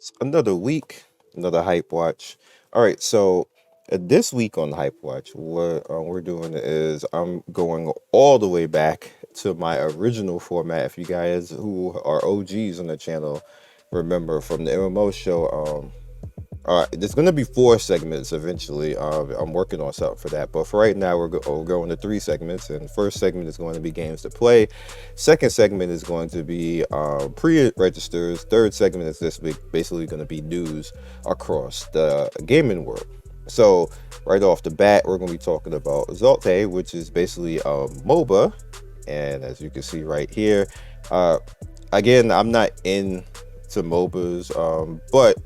It's another week, another Hype Watch. All right, so this week on Hype Watch, what we're doing is I'm going all the way back to my original format. If you guys who are OGs on the channel remember from the MMO show, all right, there's going to be 4 segments eventually. I'm working on something for that. But for right now, we're going to 3 segments. And first segment is going to be games to play. Second segment is going to be pre-registers. Third segment is this week basically going to be news across the gaming world. So right off the bat, we're going to be talking about Zolte, which is basically a MOBA. And as you can see right here, again, I'm not into MOBAs, but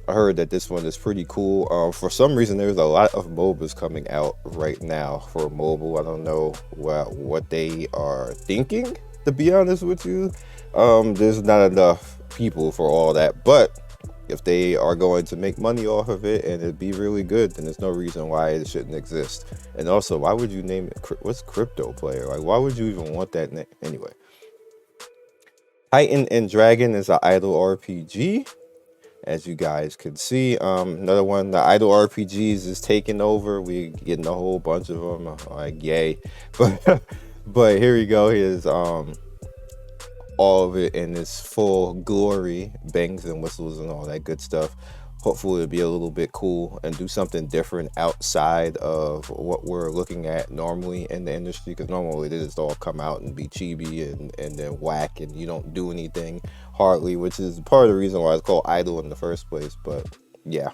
I heard that this one is pretty cool. For some reason, there's a lot of MOBAs coming out right now for mobile. I don't know what they are thinking, to be honest with you. There's not enough people for all that, but if they are going to make money off of it and it'd be really good, then there's no reason why it shouldn't exist. And also, why would you name it? What's crypto player? Like, why would you even want that name? Anyway, Titan and Dragon is an idle RPG. As you guys can see, another one, the idle RPGs is taking over. We getting a whole bunch of them, like yay. But but here we go. Here's all of it in its full glory, bangs and whistles and all that good stuff. Hopefully it'll be a little bit cool and do something different outside of what we're looking at normally in the industry, because normally they just all come out and be chibi and then whack and you don't do anything hardly, which is part of the reason why it's called idle in the first place. But yeah.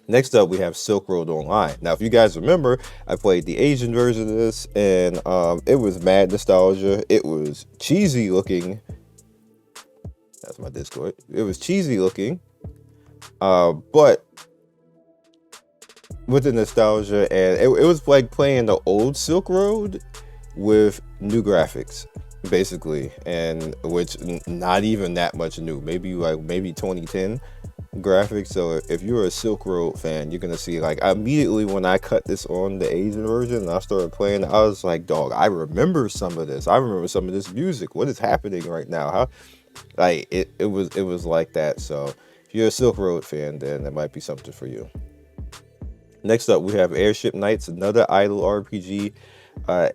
Next up, we have Silk Road Online. Now, if you guys remember, I played the Asian version of this, and it was mad nostalgia. It was cheesy looking. That's my Discord. It was cheesy looking. But with the nostalgia, and it was like playing the old Silk Road with new graphics, basically, and which not even that much new, maybe 2010 graphics. So if you're a Silk Road fan, you're gonna see, like, immediately when I cut this on the Asian version and I started playing, I was like, dog, I remember some of this. I remember some of this music. What is happening right now? How, like, it was like that. So if you're a Silk Road fan, then it might be something for you. Next up, we have Airship Knights, another idle RPG,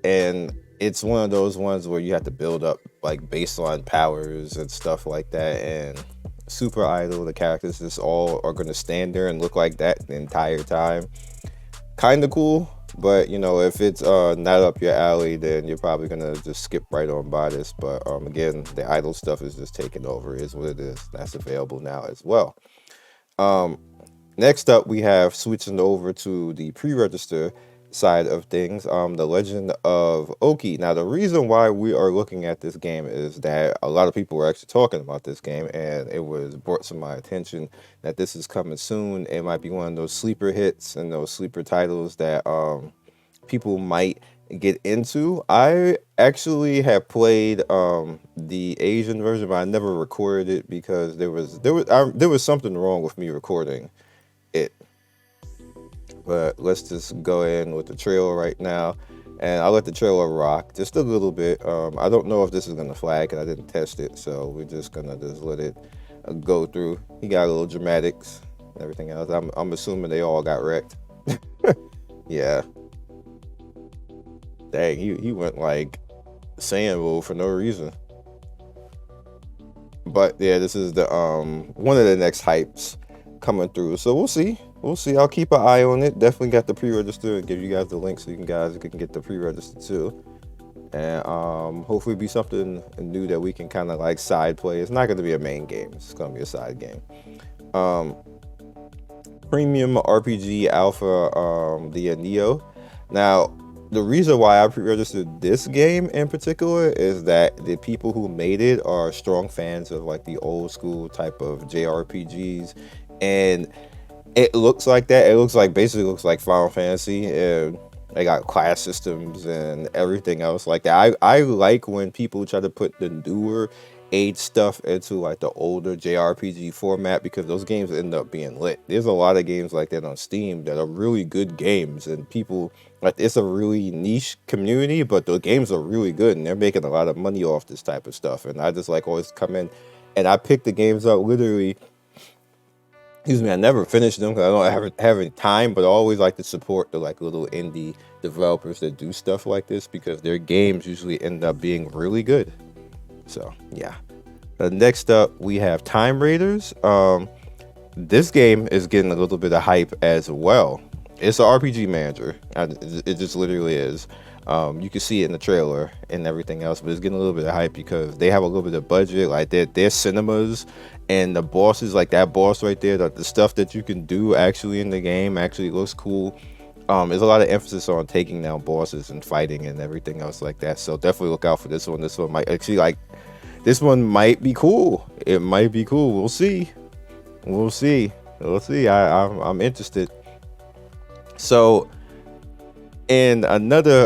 and it's one of those ones where you have to build up like baseline powers and stuff like that, and super idle. The characters just all are going to stand there and look like that the entire time. Kind of cool, but you know, if it's not up your alley, then you're probably gonna just skip right on by this. But again, the idle stuff is just taking over, is what it is. That's available now as well. Next up, we have switching over to the pre-register side of things, The Legend of Oki. Now, the reason why we are looking at this game is that a lot of people were actually talking about this game, and it was brought to my attention that this is coming soon. It might be one of those sleeper hits and those sleeper titles that people might get into. I actually have played the Asian version, but I never recorded it because there was something wrong with me recording it. But let's just go in with the trailer right now, and I'll let the trailer rock just a little bit. I don't know if this is gonna flag, and I didn't test it, so we're just gonna just let it go through. He got a little dramatics and everything else. I'm assuming they all got wrecked. Yeah. Dang, he went like Saiyan for no reason. But yeah, this is the one of the next hypes coming through. So we'll see. We'll see. I'll keep an eye on it. Definitely got the pre-register and give you guys the link so you can get the pre-register too. And hopefully be something new that we can kind of like side play. It's not going to be a main game. It's going to be a side game. Premium RPG Alpha, the Neo. Now, the reason why I pre-registered this game in particular is that the people who made it are strong fans of like the old school type of JRPGs, and it looks like that. It looks like, basically looks like Final Fantasy, and they got class systems and everything else like that. I like when people try to put the newer age stuff into like the older JRPG format, because those games end up being lit. There's a lot of games like that on Steam that are really good games, and people, like, it's a really niche community, but the games are really good and they're making a lot of money off this type of stuff. And I just like always come in And I picked the games up literally. Excuse me, I never finished them because I don't have any time, but I always like to support the like little indie developers that do stuff like this because their games usually end up being really good. So yeah. Next up, we have Time Raiders. This game is getting a little bit of hype as well. It's an RPG manager. It just literally is. You can see it in the trailer and everything else, but it's getting a little bit of hype because they have a little bit of budget. Like their cinemas and the bosses, like that boss right there, the stuff that you can do actually in the game actually looks cool. There's a lot of emphasis on taking down bosses and fighting and everything else like that. So definitely look out for this one. This one might actually this one might be cool. It might be cool. We'll see. We'll see. We'll see. I'm interested. So, in another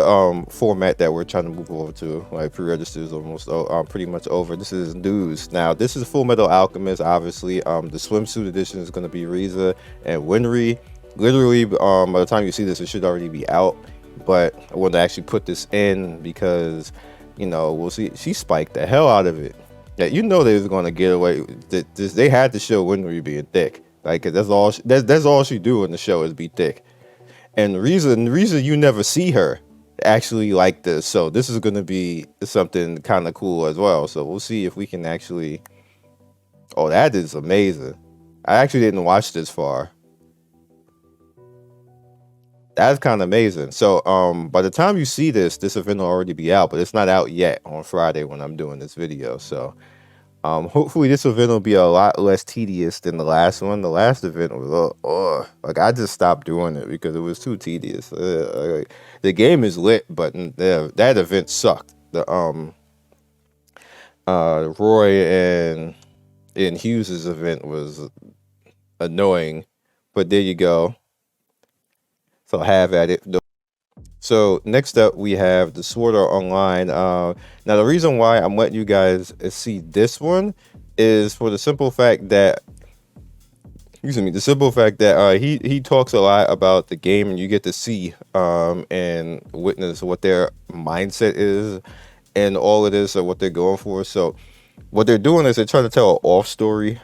format that we're trying to move over to, like pre-register is almost pretty much over. This is news. Now, this is Full Metal Alchemist. Obviously, the swimsuit edition is going to be Riza and Winry. Literally, by the time you see this, it should already be out. But I wanted to actually put this in because, we'll see. She spiked the hell out of it. Yeah, they was going to get away. They had to show Winry being thick. Like that's all. That's all she do in the show is be thick. And the reason you never see her actually like this. So this is going to be something kind of cool as well. So we'll see if we can actually. Oh, that is amazing. I actually didn't watch this far. That's kind of amazing. So by the time you see this event will already be out, but it's not out yet on Friday when I'm doing this video. So hopefully this event will be a lot less tedious than the last one. The last event was like I just stopped doing it because it was too tedious. The game is lit, but that event sucked. The Roy and Hughes's event was annoying, but there you go. So have at it. So next up we have the Sword Art Online. Now the reason why I'm letting you guys see this one is for the simple fact that, he talks a lot about the game, and you get to see and witness what their mindset is and all it is, or what they're going for. So what they're doing is they're trying to tell an off story,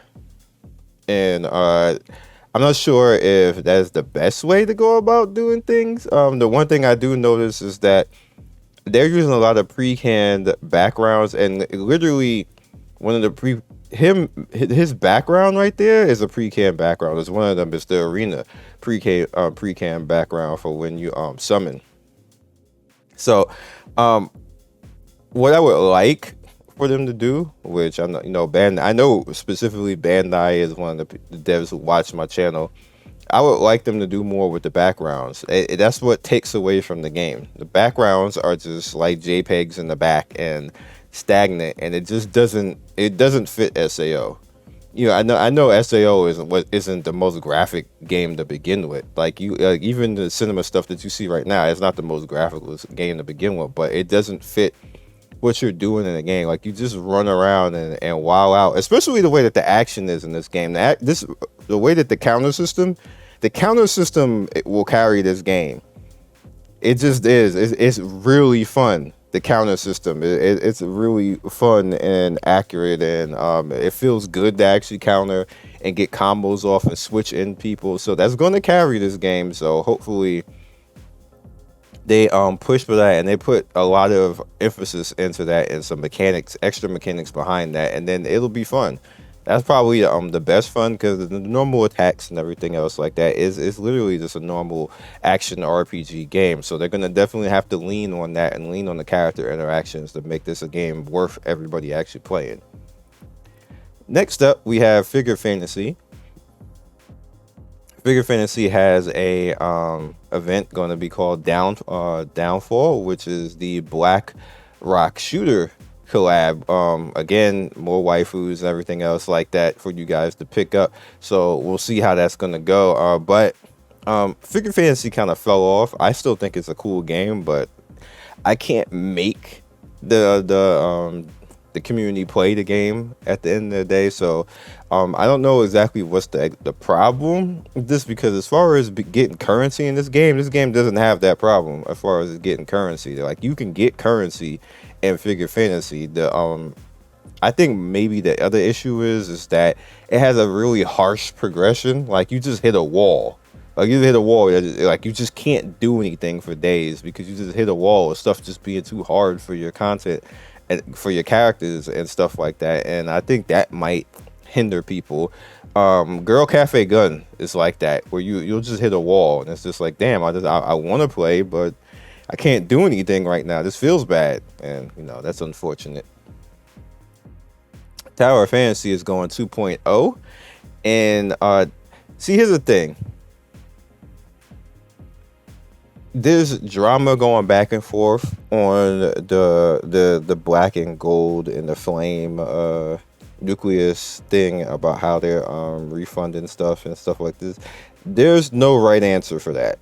and I'm not sure if that's the best way to go about doing things. The one thing I do notice is that they're using a lot of pre-canned backgrounds, and literally one of the his background right there is a pre-canned background. It's one of them is the arena pre-canned background for when you summon. So what I would like for them to do, which I'm not, I know specifically Bandai is one of the devs who watch my channel. I would like them to do more with the backgrounds. That's what takes away from the game. The backgrounds are just like JPEGs in the back and stagnant, and it just doesn't fit SAO. I know SAO isn't the most graphic game to begin with. Like even the cinema stuff that you see right now, it's not the most graphical game to begin with, but it doesn't fit what you're doing in the game. Like you just run around and wow out, especially the way that the action is in this game. The way that the counter system will carry this game. It just is. It's really fun. The counter system, it's really fun and accurate, and it feels good to actually counter and get combos off and switch in people. So that's going to carry this game. So hopefully they push for that, and they put a lot of emphasis into that and some extra mechanics behind that, and then it'll be fun. That's probably the best fun, because the normal attacks and everything else like that is literally just a normal action RPG game. So they're gonna definitely have to lean on that and lean on the character interactions to make this a game worth everybody actually playing. Next up, we have Figure Fantasy. Figure Fantasy has a event going to be called Downfall, which is the Black Rock shooter collab. Again, more waifus and everything else like that for you guys to pick up. So we'll see how that's going to go. But Figure Fantasy kind of fell off. I still think it's a cool game, but I can't make the community play the game at the end of the day. So I don't know exactly what's the problem with this, because as far as getting currency in this game doesn't have that problem as far as getting currency. Like, you can get currency in Figure Fantasy. The I think maybe the other issue is that it has a really harsh progression. Like you just hit a wall. Like you hit a wall, like you just can't do anything for days because you just hit a wall of stuff just being too hard for your content and for your characters and stuff like that. And I think that might hinder people. Girl Cafe Gun is like that, where you'll just hit a wall and it's just like, damn, I want to play, but I can't do anything right now. This feels bad, and that's unfortunate. Tower of Fantasy is going 2.0, and see, here's the thing. There's drama going back and forth on the black and gold and the flame nucleus thing about how they're refunding stuff and stuff like this. There's no right answer for that,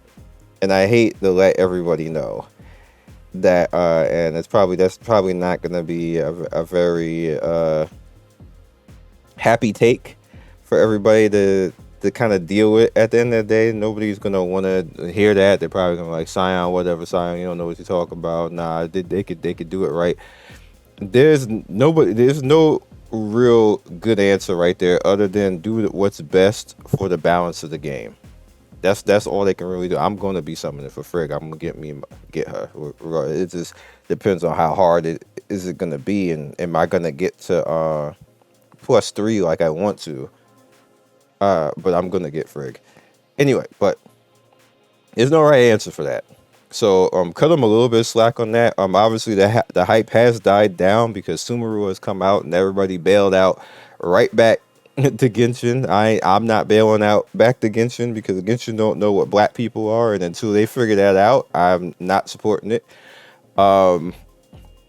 and I hate to let everybody know that. And that's probably not going to be a very happy take for everybody to kind of deal with. At the end of the day, nobody's gonna want to hear that. They're probably gonna like, Scion, whatever, Scion, you don't know what you're talking about. Nah, they could do it right. There's no real good answer right there other than do what's best for the balance of the game. That's all they can really do. I'm gonna be summoning for Frigg. I'm gonna get her. It just depends on how hard it is gonna be, and am I gonna get to +3 like I want to. But I'm gonna get Frigg anyway. But there's no right answer for that. So cut them a little bit of slack on that. Obviously the hype has died down because Sumeru has come out and everybody bailed out right back to Genshin. I'm not bailing out back to Genshin because Genshin don't know what black people are, and until they figure that out, I'm not supporting it.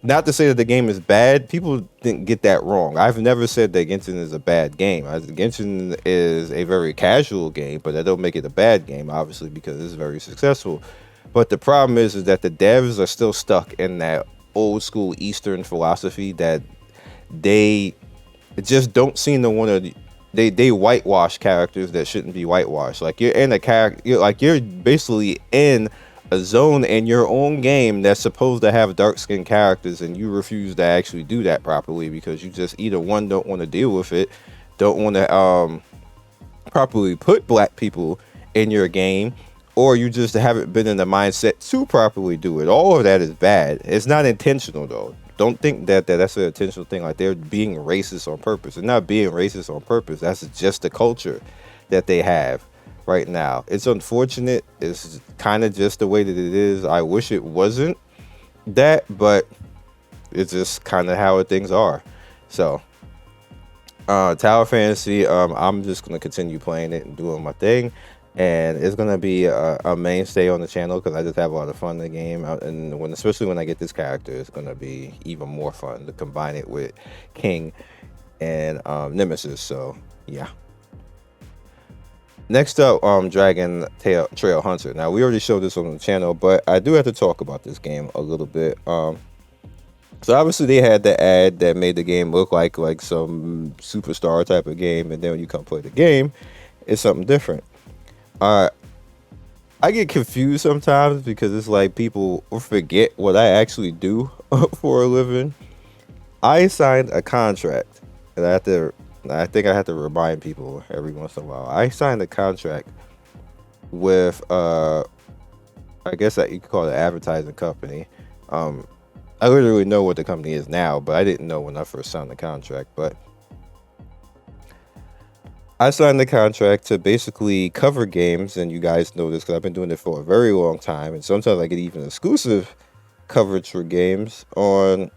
Not to say that the game is bad. People didn't get that wrong. I've never said that Genshin is a bad game. Genshin is a very casual game, but that don't make it a bad game, obviously, because it's very successful. But the problem is that the devs are still stuck in that old school Eastern philosophy that they just don't seem to want to. They whitewash characters that shouldn't be whitewashed. Like you're in a character, you're basically in a zone in your own game that's supposed to have dark skinned characters, and you refuse to actually do that properly because you just either one, don't want to deal with it, don't want to properly put black people in your game, or you just haven't been in the mindset to properly do it. All of that is bad. It's not intentional though. Don't think that's an intentional thing, like they're being racist on purpose. They're not being racist on purpose. That's just the culture that they have right now. It's unfortunate. It's kind of just the way that it is. I wish it wasn't that, but it's just kind of how things are. So Tower Fantasy, I'm just gonna continue playing it and doing my thing, and it's gonna be a mainstay on the channel because I just have a lot of fun in the game, and especially when I get this character, it's gonna be even more fun to combine it with King and Nemesis. So yeah. Next up, Dragon Trail Hunter. Now, we already showed this on the channel, but I do have to talk about this game a little bit. So obviously they had the ad that made the game look like some superstar type of game, and then when you come play the game, it's something different. I get confused sometimes because it's like people forget what I actually do for a living. I signed a contract, and I think I have to remind people every once in a while. I signed a contract with I guess that you could call it an advertising company. I literally know what the company is now, but I didn't know when I first signed the contract. But I signed the contract to basically cover games, and you guys know this because I've been doing it for a very long time, and sometimes I get even exclusive coverage for games to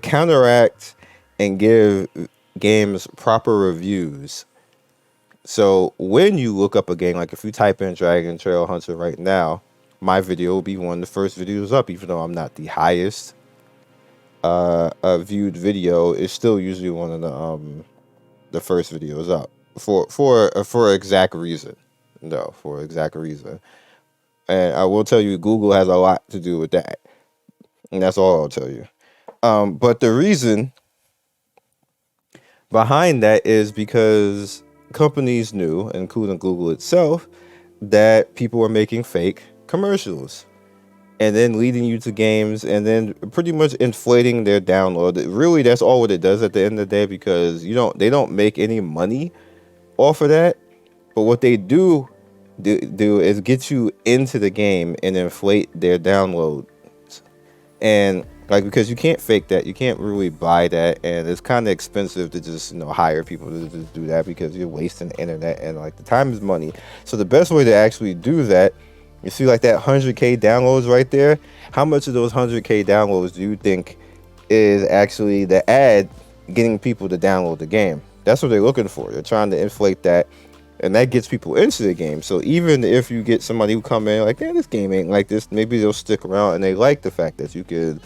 counteract and give games proper reviews. So when you look up a game, like if you type in Dragon Trail Hunter right now, my video will be one of the first videos up, even though I'm not the highest viewed video. It's still usually one of the first videos up for exact reason. No, for exact reason. And I will tell you, Google has a lot to do with that, and that's all I'll tell you. But the reason behind that is because companies knew, including Google itself, that people were making fake commercials. and then leading you to games, and then pretty much inflating their download. Really, that's all what it does at the end of the day, because they don't make any money off of that. But what they do is get you into the game and inflate their download. And like, because you can't fake that, you can't really buy that, and it's kind of expensive to just hire people to just do that, because you're wasting the internet, and like the time is money. So the best way to actually do that, you see like that 100K downloads right there, how much of those 100K downloads do you think is actually the ad getting people to download the game? That's what they're looking for. They're trying to inflate that, and that gets people into the game. So even if you get somebody who come in like, this game ain't like this, maybe they'll stick around, and they like the fact that you could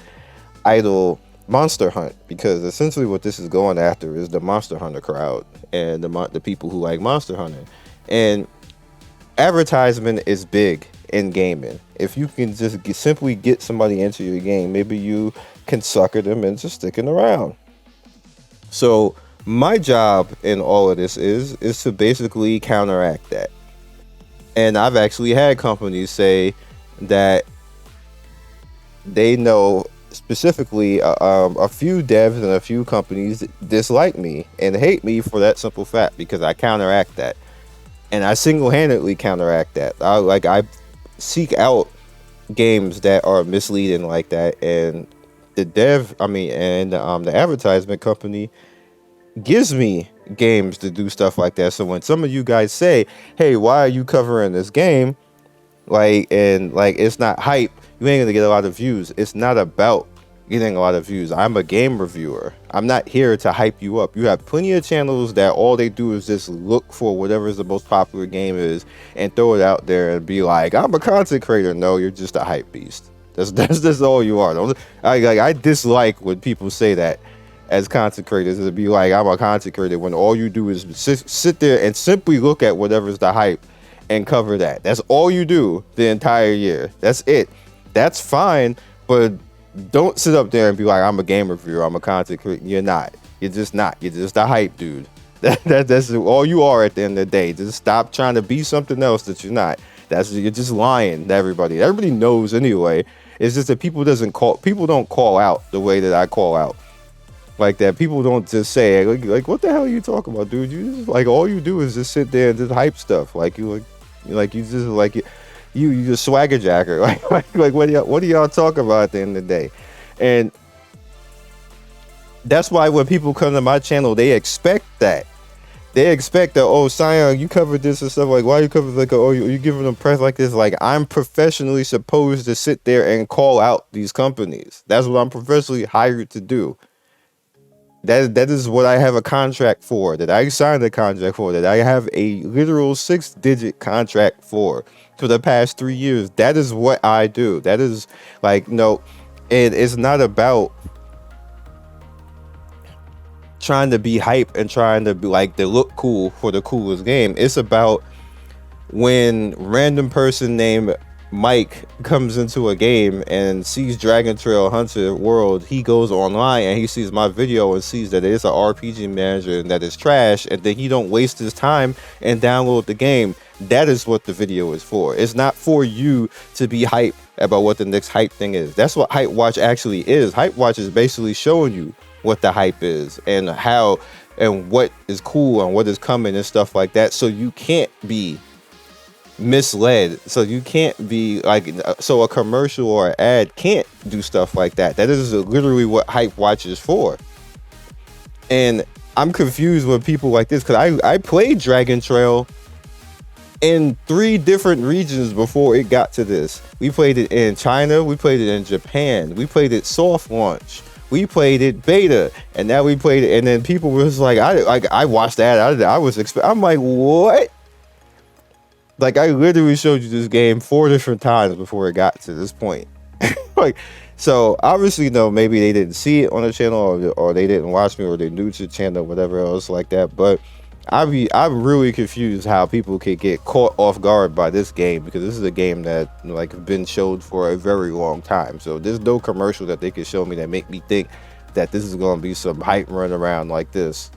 idle Monster Hunt, because essentially what this is going after is the Monster Hunter crowd, and the people who like Monster Hunter. And advertisement is big in gaming. If you can just simply get somebody into your game, maybe you can sucker them into sticking around. So my job in all of this is to basically counteract that. And I've actually had companies say that they know specifically a few devs and a few companies dislike me and hate me for that simple fact, because I counteract that. And I single-handedly counteract that. I seek out games that are misleading like that, and the advertisement company gives me games to do stuff like that. So when some of you guys say, "Hey, why are you covering this game?" It's not hype, you ain't gonna get a lot of views. It's not about getting a lot of views. I'm a game reviewer. I'm not here to hype you up. You have plenty of channels that all they do is just look for whatever is the most popular game is and throw it out there and be like, "I'm a content creator." No, you're just a hype beast. That's all you are. I dislike when people say that as content creators, to be like, "I'm a content creator," when all you do is sit there and simply look at whatever's the hype and cover that. That's all you do the entire year. That's it. That's fine, but don't sit up there and be like, "I'm a game reviewer, I'm a content creator." You're not. You're just not. You're just a hype dude. That's all you are at the end of the day. Just stop trying to be something else that you're not. You're just lying to everybody. Everybody knows anyway. It's just that people don't call out the way that I call out. Like that, people don't just say like, "What the hell are you talking about, dude? You just like, all you do is just sit there and just hype stuff. You just swagger jacker. Like what do y'all talk about at the end of the day?" And that's why when people come to my channel, they expect that. They expect that, "Oh, Sion, you covered this and stuff. Like, why you covered you giving them press like this?" Like, I'm professionally supposed to sit there and call out these companies. That's what I'm professionally hired to do. That is what I have a contract for, that I signed a contract for, that I have a literal 6-digit contract for the past 3 years. That is what I do. That is it's not about trying to be hype and trying to be like to look cool for the coolest game. It's about when random person named Mike comes into a game and sees Dragon Trail Hunter World, he goes online and he sees my video and sees that it's an RPG manager and that it's trash, and then he don't waste his time and download the game. That is what the video is for. It's not for you to be hype about what the next hype thing is. That's what HypeWatch actually is. HypeWatch is basically showing you what the hype is and how and what is cool and what is coming and stuff like that, so you can't be misled. So you can't be like, so a commercial or an ad can't do stuff like that. That is literally what HypeWatch is for. And I'm confused with people like this, because I played Dragon Trail in 3 different regions before it got to this. We played it in China, we played it in Japan, we played it soft launch, we played it beta, and now we played it. And then people was like, I watched that. I'm like, what? Like, I literally showed you this game 4 different times before it got to this point. So obviously, maybe they didn't see it on the channel, or they didn't watch me, or they're new to the channel, whatever else like that. But I'm really confused how people could get caught off guard by this game, because this is a game that been showed for a very long time. So there's no commercial that they could show me that make me think that this is going to be some hype run around like this.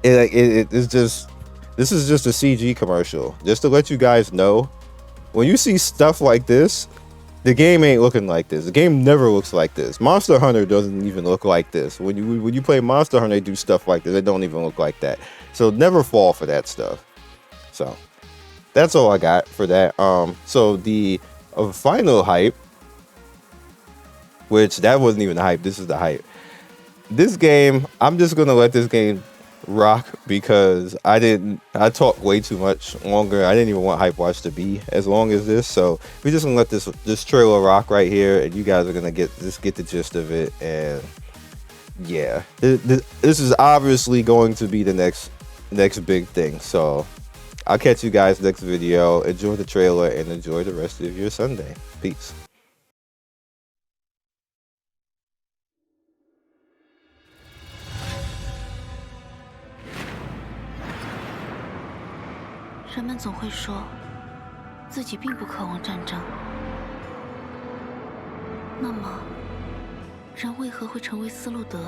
It's just, this is just a CG commercial, just to let you guys know when you see stuff like this, the game ain't looking like this. The game never looks like this. Monster Hunter doesn't even look like this. When you play Monster Hunter, they do stuff like this. They don't even look like that. So never fall for that stuff. So that's all I got for that. So the final hype, which that wasn't even the hype. This is the hype. This game, I'm just gonna let this game rock because I talked way too much longer. I didn't even want HypeWatch to be as long as this, so we're just gonna let this trailer rock right here, and you guys are gonna get the gist of it. And yeah, this is obviously going to be the next big thing. So I'll catch you guys next video. Enjoy the trailer and enjoy the rest of your Sunday. Peace.人们总会说自己并不渴望战争，那么人为何会成为斯路德？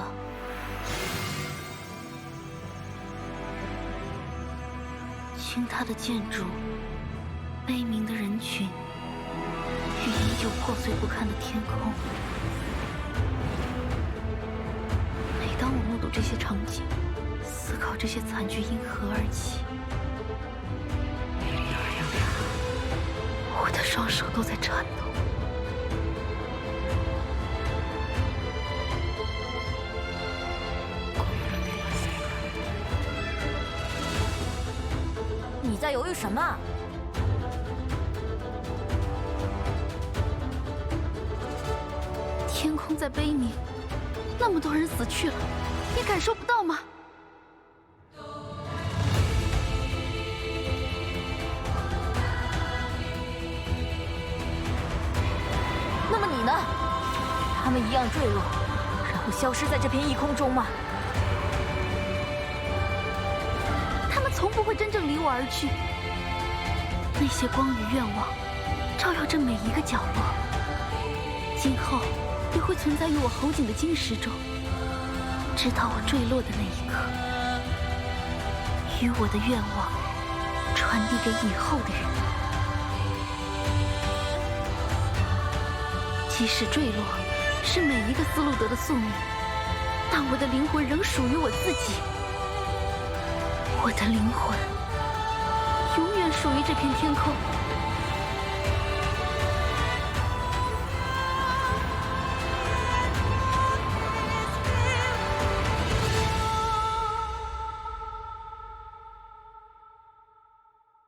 倾塌的建筑，悲鸣的人群，与依旧破碎不堪的天空。每当我目睹这些场景，思考这些惨剧因何而起，我的双手都在颤抖。你在犹豫什么？天空在悲鸣，那么多人死去了，你感受不到吗？那么你呢？他们一样坠落，然后消失在这片异空中吗？他们从不会真正离我而去。那些光与愿望，照耀着每一个角落，今后也会存在于我侯景的晶石中，直到我坠落的那一刻，与我的愿望传递给以后的人。即使坠落是每一个斯路德的宿命，但我的灵魂仍属于我自己。我的灵魂永远属于这片天空。